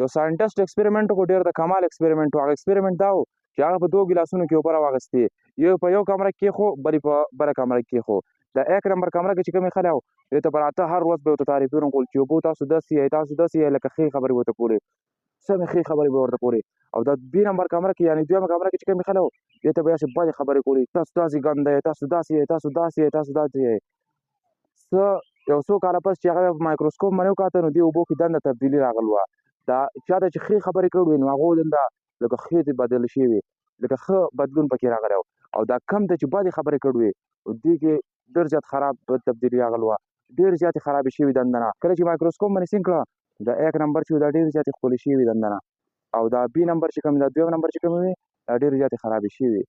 یو ساینټسټ ایکسپریمنټ وکړو، ډېر د کمال ایکسپریمنټ و. هغه ایکسپریمنټ دا و چې هغه په 2 ګیلاسونو کې اوبه راواخیستې، یو په یو کمره کې کېښو، بل یې په بله کمره کې کېښو. د 1 نمبر کمره کې چې کومې خلک وو دې ته به راته هر ورځ به ورته تعریفونه کول چې اوبه تاسو داسې یئ، تاسو داسې یئ، لکه ښې خبرې به ورته کولې، سمې ښې خبرې به ورته کولې. او د 2 نمبر کمره کې یعنې 2مه کمره کې چې کومې خلک وو دې ته به یې هسې بدې خبرې کولې، تاسو داسې ګنده یئ، تاسو داسې یئ، تاسو داسې یئ، تاسو داسې یئ. څه یو څو کاله پس چې هغه په مایکروسکوپ باندې وکاته نو دې اوبو کې دنده تبدیلي راغلې وه. دا چا ته چې ښې خبرې کړې وې نو هغو دنده لکه ښې ته بدلې شوې وې، لکه ښه بدلون پکې راغلی و. او دا کم ته چې بدې خبرې کړې وې دې کې ډېر زیات خراب تبدیلي راغلې وه، ډېر زیاتې خرابې شوې دنده نه. کله چې مایکروسکوپ باندې سینګ کړه د 1 نمبر چې دا ډېرې زیاتې ښکلې شوې دنده نه، او دا B نمبر چې کوم دا 2 نمبر چې کومې وې دا ډېرې زیاتې خرابې شوې.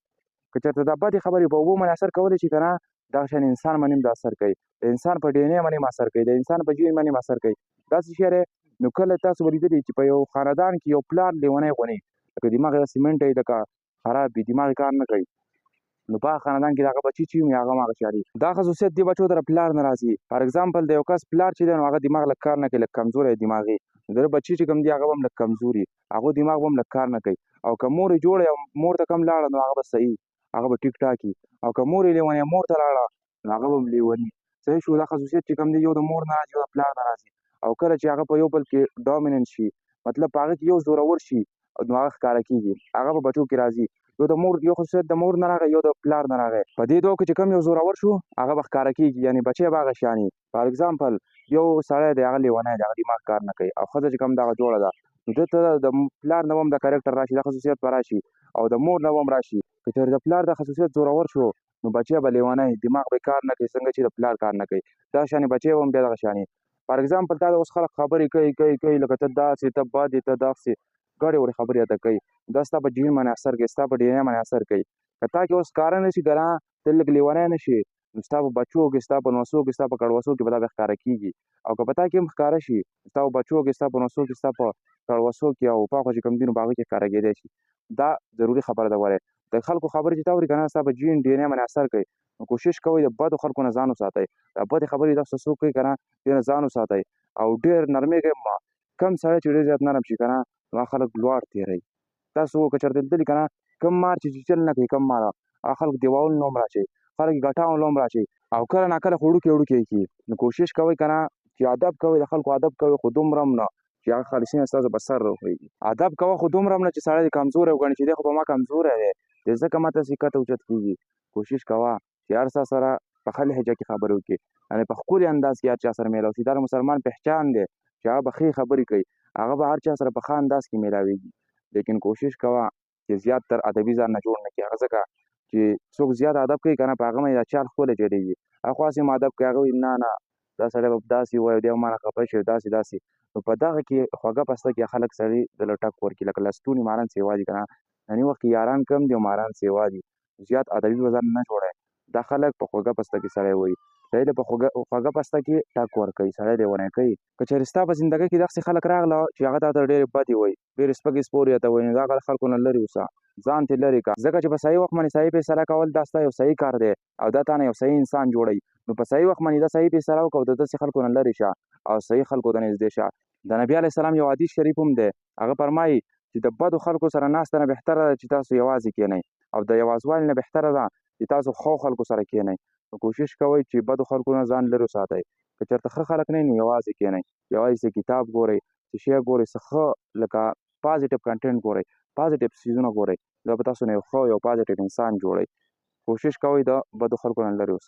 که چېرته دا بدې خبرې په اوبو باندې اثر کولی شي که نه، دغه شان انسان باندې هم دا اثر کوي، د انسان په DNA باندې هم اثر کوي، د انسان په جین باندې هم اثر کوي. داسې شی دی نو کله تاسو به لیدلي چې په یو خاندان کې یو پلار لیونی غونی، لکه دماغ یې داسې منټی لکه خراب وي، دماغ یې کار نه کوي، نو په هغه خاندان کې د هغه بچي چې وي هغه هم هغه شی دا خصوصیت دې بچو ته پلار نه راځي. فار اګزامپل د یو کس پلار چې دی نو هغه دماغ لږ کار نه کوي، لږ کمزوری دماغي، د ده بچي چې کوم دي هغه به هم لږ کمزوري، هغو دماغ به هم لږ کار نه کوي. او که مور یې جوړه مور ته کم لاړه نو هغه به صحیح، هغه به ټیک ټاک وي. او که مور یې لیونی مور ته لاړه نو هغه به هم لیوني. صحیح شو. دا خصوصیت چې کوم دی یو د مور نه راځي، یو د پلار نه راځي. او کله چې هغه په یو بل کې ډامیننټ شي، مطلب په هغه کې یو زورور شي نو هغه ښکاره کېږي، هغه په بچو کې راځي. یو د مور یو خصوصیت د مور نه راغی، یو د پلار نه راغی. په دې دوه کې چې کوم یو زورور شو هغه به ښکاره کېږي، یعنې بچی به هغه شان وي. فار اګزامپل یو سړی دی هغه لیونی دی، هغه دماغ کار نه کوي، او ښځه چې کوم ده هغه جوړه ده، نو ده ته د پلار نه هم د کرکټر راشي، دا خصوصیت به راشي، او د مور نه هم راشي. که چېرې د پلار دا خصوصیت زورور شو نو بچی به لیونی، دماغ به کار نه کوي، څنګه چې د پلار کار نه کوي. دا شانې بچی به هم بیا دغه شانې. فار اګزامپل تا اوس خلک خبرې کوي لکه ته داسې، ته بد یې، ته داسې ګډې وړې خبرې راته کوي، دا ستا په جین باندې اثر کوي، ستا په DNA باندې اثر کوي. که تا کې اوس ښکاره نه شي که نه، ته لږ لیونی نه شي نو ستا په بچو کې، ستا په نوسو کې، ستا په کړوسو کې به دا بیا ښکاره کېږي. او که په تا کې هم ښکاره شي ستا په بچو کې، ستا په نوسو کې، ستا په کړوسو کې او پاخوا چې کوم دي نو په هغه کې ښکاره کېدی شي. دا ضروري خبره ده. ولې د خلکو خبرې چې تا اوري که نه ستا په جین DNA باندې اثر کوي، نو کوشش کوئ د بدو خلکو نه ځان وساتئ. دا بدې خبرې داسې څوک کوي که نه دې نه ځان وساتئ، او ډېر نرمېږئ. کم سړی چې ډېر زیات نرم شي که نه نو هغه خلک لوړ تېروي. تاسو که چېرته لیدلي که نه کم مار چې چیچل نه کوي، کم مار هغه خلک دیوالونو هم را اچوي، خلک یې ګټاونو هم را اچوي، او کله ناکله خو وړوکې وړوکې یې کړي. نو کوشش کوئ که نه چې ادب کوئ، د خلکو ادب کوئ، خو دومره هم نه چې هغه خالصي نه ستاسو په سر وخوېږي. ادب کوه خو دومره هم نه چې سړی دې کمزوری وګڼي چې دی خو په ما کمزوری دی، دی ځکه ما ته هسې کته اوچت کېږي. کوشش کوه چې هر چا سره په ښه لهجه کې خبرې وکړي، یعنې په ښکلي انداز کې هر چا سره میلاو شي. دا د مسلمان پهچان دی چې هغه به ښې خبرې کوي، هغه به هر چا سره په ښه انداز کې میلاویږي. لیکن کوشش کوه چې زیات تر ادبي ځان نه جوړ نه کړي. هغه ځکه چې څوک زیات ادب کوي که نه په هغه باندې دا چال ښکلی جوړېږي. هغه خو هسې هم ادب کوي، هغه وایي نه نه دا سړی به داسې ووایي، دی به ما نه خفه شي داسې داسې. نو په دغه کې خوږه پسته کې خلک سړي د له ټک ورکړي، لکه لستوڼي ماران سیوا دي که نه. ننني وخت کې یاران کم دي او ماران سیوا دي. زیات ادبي به ځان نه جوړوي. دا خلک په خوږه پسته کې سړی وایي، سړی له په خوږه پسته کې ټک ورکوي، سړی لیونی کوي. که چېرې ستا په زندګۍ کې داسې خلک راغله چې هغه تا ته ډېرې بدې وایي، ډېرې سپکې سپورې راته وایي، نو د هغه خلکو نه لرې اوسه، ځان ترې لرې کړه. ځکه چې په صحیح وخت باندې صحیح فیصله کول دا ستا یو صحیح کار دی، او دا تا نه یو صحیح انسان جوړوي. نو په صحیح وخت باندې دا صحیح فیصله وکړه او د داسې خلکو نه لرې شه او صحیح خلکو ته نږدې شه. د نبي علیه السلام یو حدیث شریف هم دی، هغه فرمایي چې د بدو خلکو سره ناسته نه بهتره ده چې تاسو یوازې کښېنئ، او د یوازوالي نه بهتره ده چې تاسو ښو خلکو سره کښېنئ. نو کوشش کوئ چې بدو خلکو نه ځان لرې وساتئ. که چېرته ښه خلک نه وي نو یوازې کښېنئ، یوازې څه کتاب ګورئ، څه شی ګورئ، څه ښه لکه پازیټیو کنټینټ ګورئ، پازیټیو څیزونه ګورئ، دا به تاسو نه یو ښه یو پازیټیو انسان جوړوي. کوشش کوئ د بدو خلکو نه لرې اوسئ.